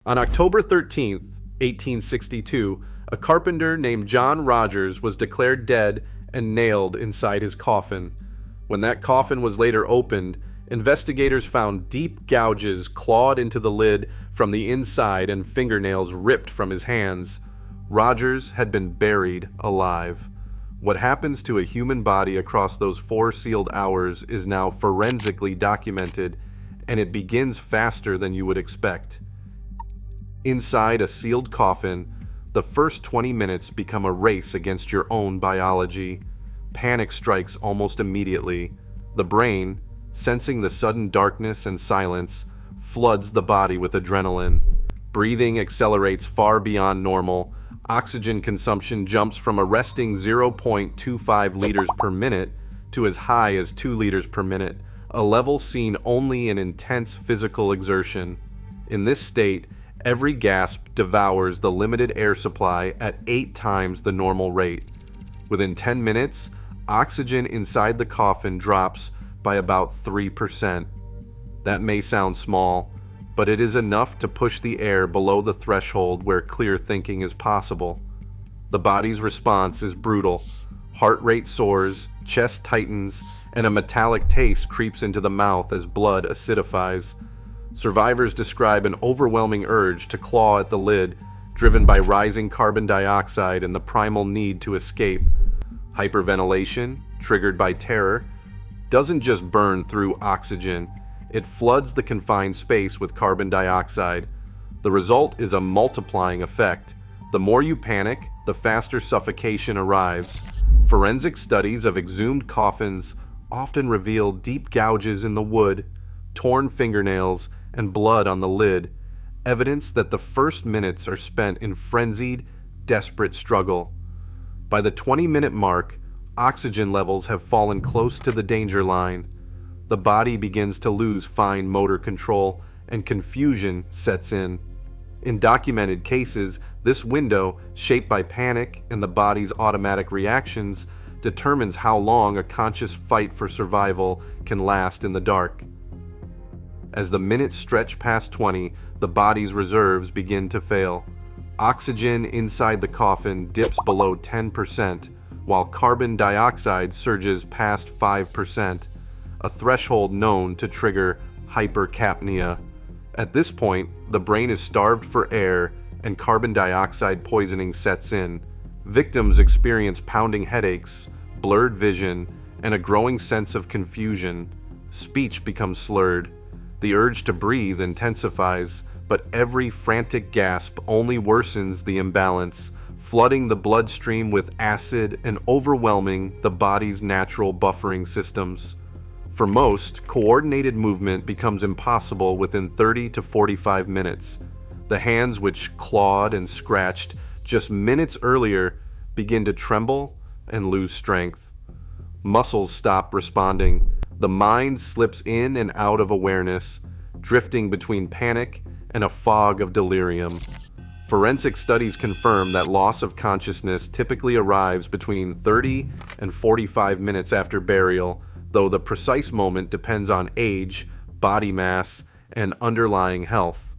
On October 13th, 1862, a carpenter named John Rogers was declared dead and nailed inside his coffin. When that coffin was later opened, investigators found deep gouges clawed into the lid from the inside and fingernails ripped from his hands. Rogers had been buried alive. What happens to a human body across those 4 sealed hours is now forensically documented, and it begins faster than you would expect. Inside a sealed coffin, the first 20 minutes become a race against your own biology. Panic strikes almost immediately. The brain, sensing the sudden darkness and silence, floods the body with adrenaline. Breathing accelerates far beyond normal. Oxygen consumption jumps from a resting 0.25 liters per minute to as high as 2 liters per minute, a level seen only in intense physical exertion. In this state, every gasp devours the limited air supply at 8 times the normal rate. Within 10 minutes, oxygen inside the coffin drops by about 3%. That may sound small, but it is enough to push the air below the threshold where clear thinking is possible. The body's response is brutal. Heart rate soars, chest tightens, and a metallic taste creeps into the mouth as blood acidifies. Survivors describe an overwhelming urge to claw at the lid, driven by rising carbon dioxide and the primal need to escape. Hyperventilation, triggered by terror, doesn't just burn through oxygen. It floods the confined space with carbon dioxide. The result is a multiplying effect. The more you panic, the faster suffocation arrives. Forensic studies of exhumed coffins often reveal deep gouges in the wood, torn fingernails, and blood on the lid, evidence that the first minutes are spent in frenzied, desperate struggle. By the 20-minute mark, oxygen levels have fallen close to the danger line. The body begins to lose fine motor control, and confusion sets in. In documented cases, this window, shaped by panic and the body's automatic reactions, determines how long a conscious fight for survival can last in the dark. As the minutes stretch past 20, the body's reserves begin to fail. Oxygen inside the coffin dips below 10%, while carbon dioxide surges past 5%. A threshold known to trigger hypercapnia. At this point, the brain is starved for air and carbon dioxide poisoning sets in. Victims experience pounding headaches, blurred vision, and a growing sense of confusion. Speech becomes slurred. The urge to breathe intensifies, but every frantic gasp only worsens the imbalance, flooding the bloodstream with acid and overwhelming the body's natural buffering systems. For most, coordinated movement becomes impossible within 30 to 45 minutes. The hands which clawed and scratched just minutes earlier begin to tremble and lose strength. Muscles stop responding. The mind slips in and out of awareness, drifting between panic and a fog of delirium. Forensic studies confirm that loss of consciousness typically arrives between 30 and 45 minutes after burial, though the precise moment depends on age, body mass, and underlying health.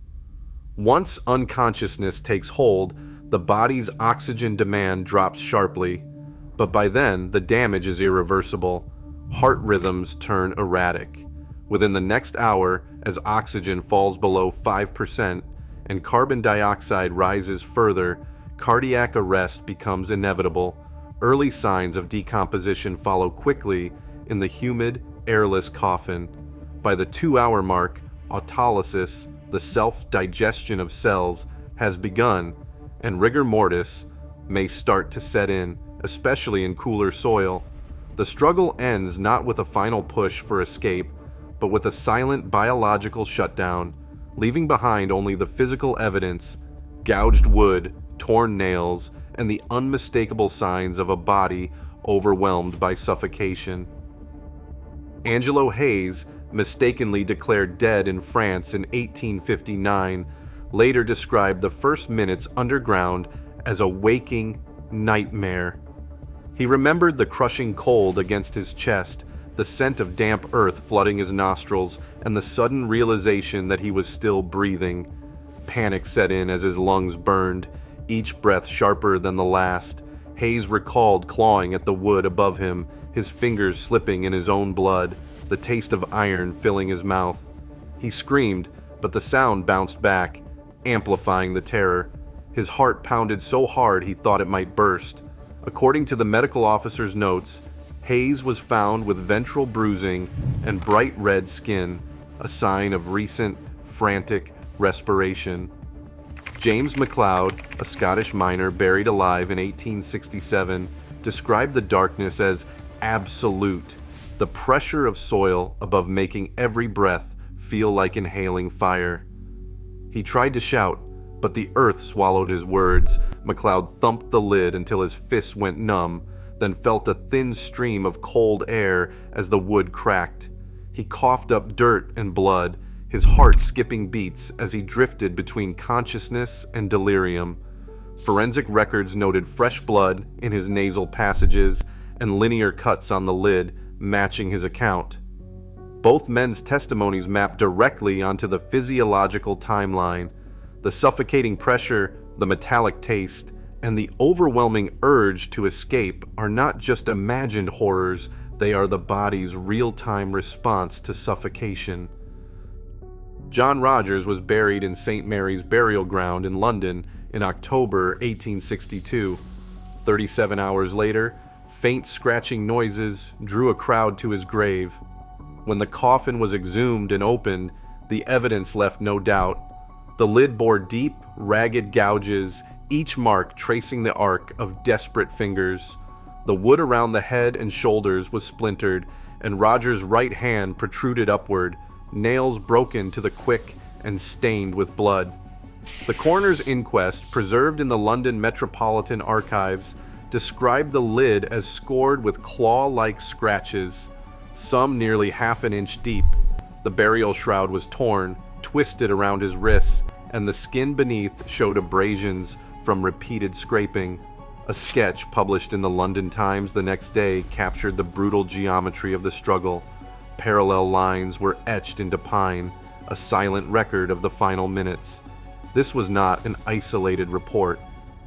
Once unconsciousness takes hold, the body's oxygen demand drops sharply, but by then the damage is irreversible. Heart rhythms turn erratic. Within the next hour, as oxygen falls below 5% and carbon dioxide rises further, cardiac arrest becomes inevitable. Early signs of decomposition follow quickly in the humid, airless coffin. By the 2-hour mark, autolysis, the self-digestion of cells, has begun, and rigor mortis may start to set in, especially in cooler soil. The struggle ends not with a final push for escape, but with a silent biological shutdown, leaving behind only the physical evidence, gouged wood, torn nails, and the unmistakable signs of a body overwhelmed by suffocation. Angelo Hayes, mistakenly declared dead in France in 1859, later described the first minutes underground as a waking nightmare. He remembered the crushing cold against his chest, the scent of damp earth flooding his nostrils, and the sudden realization that he was still breathing. Panic set in as his lungs burned, each breath sharper than the last. Hayes recalled clawing at the wood above him, his fingers slipping in his own blood, the taste of iron filling his mouth. He screamed, but the sound bounced back, amplifying the terror. His heart pounded so hard he thought it might burst. According to the medical officer's notes, Hayes was found with ventral bruising and bright red skin, a sign of recent, frantic respiration. James MacLeod, a Scottish miner buried alive in 1867, described the darkness as absolute, the pressure of soil above making every breath feel like inhaling fire. He tried to shout, but the earth swallowed his words. MacLeod thumped the lid until his fists went numb, then felt a thin stream of cold air as the wood cracked. He coughed up dirt and blood, his heart skipping beats as he drifted between consciousness and delirium. Forensic records noted fresh blood in his nasal passages and linear cuts on the lid, matching his account. Both men's testimonies mapped directly onto the physiological timeline. The suffocating pressure, the metallic taste, and the overwhelming urge to escape are not just imagined horrors, they are the body's real-time response to suffocation. John Rogers was buried in St. Mary's Burial Ground in London in October 1862. 37 hours later, faint scratching noises drew a crowd to his grave. When the coffin was exhumed and opened, the evidence left no doubt. The lid bore deep, ragged gouges, each mark tracing the arc of desperate fingers. The wood around the head and shoulders was splintered, and Roger's right hand protruded upward, nails broken to the quick and stained with blood. The coroner's inquest, preserved in the London Metropolitan Archives, described the lid as scored with claw-like scratches, some nearly half an inch deep. The burial shroud was torn, twisted around his wrists, and the skin beneath showed abrasions from repeated scraping. A sketch published in the London Times the next day captured the brutal geometry of the struggle. Parallel lines were etched into pine, a silent record of the final minutes. This was not an isolated report.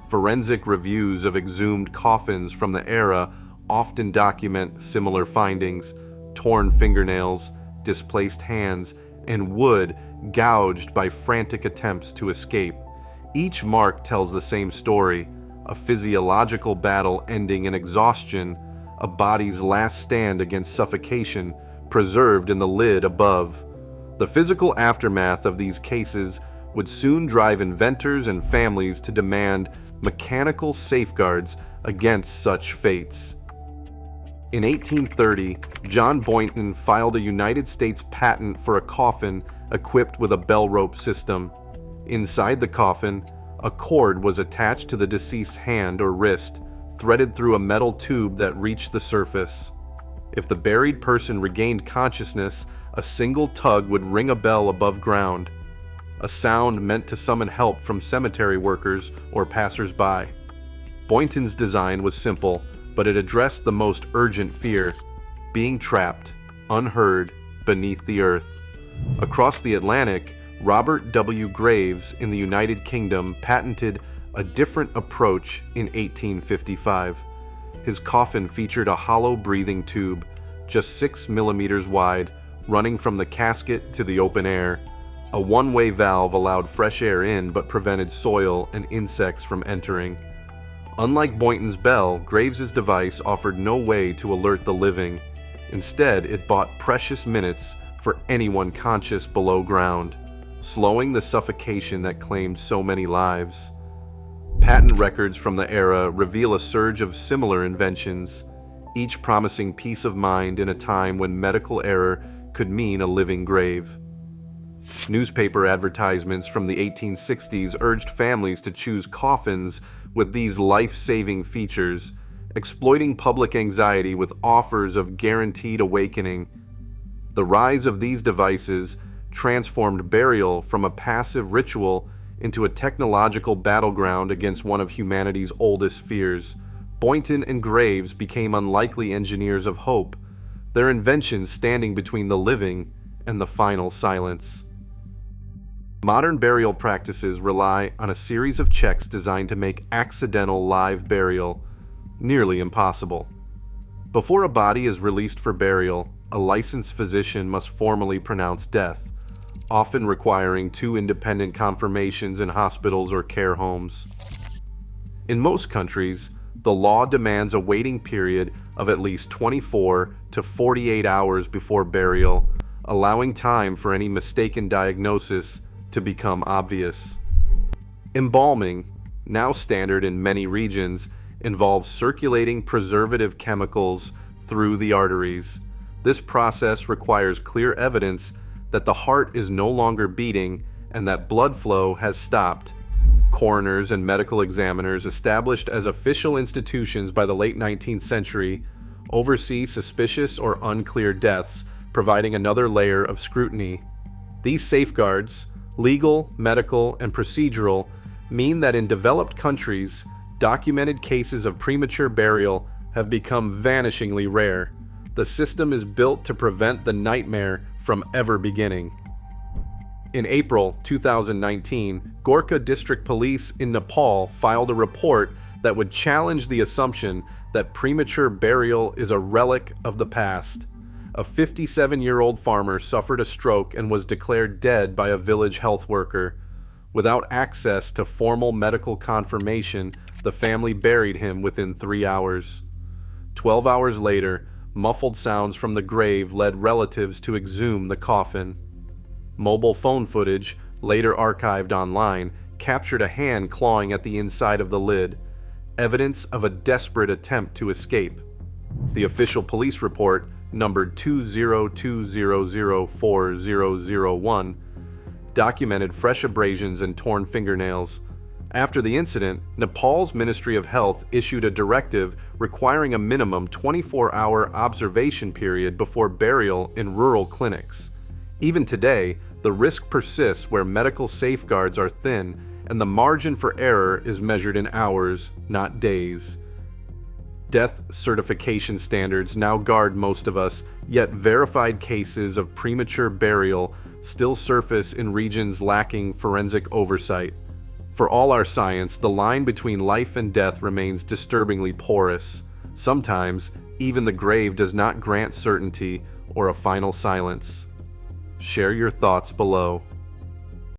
Forensic reviews of exhumed coffins from the era often document similar findings: torn fingernails, displaced hands, and wood gouged by frantic attempts to escape. Each mark tells the same story: a physiological battle ending in exhaustion, a body's last stand against suffocation, preserved in the lid above. The physical aftermath of these cases would soon drive inventors and families to demand mechanical safeguards against such fates. In 1830, John Boynton filed a United States patent for a coffin equipped with a bell rope system. Inside the coffin, a cord was attached to the deceased's hand or wrist, threaded through a metal tube that reached the surface. If the buried person regained consciousness, a single tug would ring a bell above ground, a sound meant to summon help from cemetery workers or passers-by. Boynton's design was simple, but it addressed the most urgent fear: being trapped, unheard, beneath the earth. Across the Atlantic, Robert W. Graves in the United Kingdom patented a different approach in 1855. His coffin featured a hollow breathing tube, just 6 millimeters wide, running from the casket to the open air. A one-way valve allowed fresh air in but prevented soil and insects from entering. Unlike Boynton's bell, Graves's device offered no way to alert the living. Instead, it bought precious minutes for anyone conscious below ground, slowing the suffocation that claimed so many lives. Patent records from the era reveal a surge of similar inventions, each promising peace of mind in a time when medical error could mean a living grave. Newspaper advertisements from the 1860s urged families to choose coffins with these life-saving features, exploiting public anxiety with offers of guaranteed awakening. The rise of these devices transformed burial from a passive ritual into a technological battleground against one of humanity's oldest fears. Boynton and Graves became unlikely engineers of hope, their inventions standing between the living and the final silence. Modern burial practices rely on a series of checks designed to make accidental live burial nearly impossible. Before a body is released for burial, a licensed physician must formally pronounce death, often requiring two independent confirmations in hospitals or care homes. In most countries, the law demands a waiting period of at least 24 to 48 hours before burial, allowing time for any mistaken diagnosis to become obvious. Embalming, now standard in many regions, involves circulating preservative chemicals through the arteries. This process requires clear evidence that the heart is no longer beating and that blood flow has stopped. Coroners and medical examiners, established as official institutions by the late 19th century, oversee suspicious or unclear deaths, providing another layer of scrutiny. These safeguards, legal, medical, and procedural, mean that in developed countries, documented cases of premature burial have become vanishingly rare. The system is built to prevent the nightmare from ever beginning. In April 2019, Gorkha District Police in Nepal filed a report that would challenge the assumption that premature burial is a relic of the past. A 57-year-old farmer suffered a stroke and was declared dead by a village health worker. Without access to formal medical confirmation, the family buried him within 3 hours. 12 hours later, muffled sounds from the grave led relatives to exhume the coffin. Mobile phone footage, later archived online, captured a hand clawing at the inside of the lid, evidence of a desperate attempt to escape. The official police report, numbered 2020040001, documented fresh abrasions and torn fingernails. After the incident, Nepal's Ministry of Health issued a directive requiring a minimum 24-hour observation period before burial in rural clinics. Even today, the risk persists where medical safeguards are thin and the margin for error is measured in hours, not days. Death certification standards now guard most of us, yet verified cases of premature burial still surface in regions lacking forensic oversight. For all our science, the line between life and death remains disturbingly porous. Sometimes, even the grave does not grant certainty or a final silence. Share your thoughts below.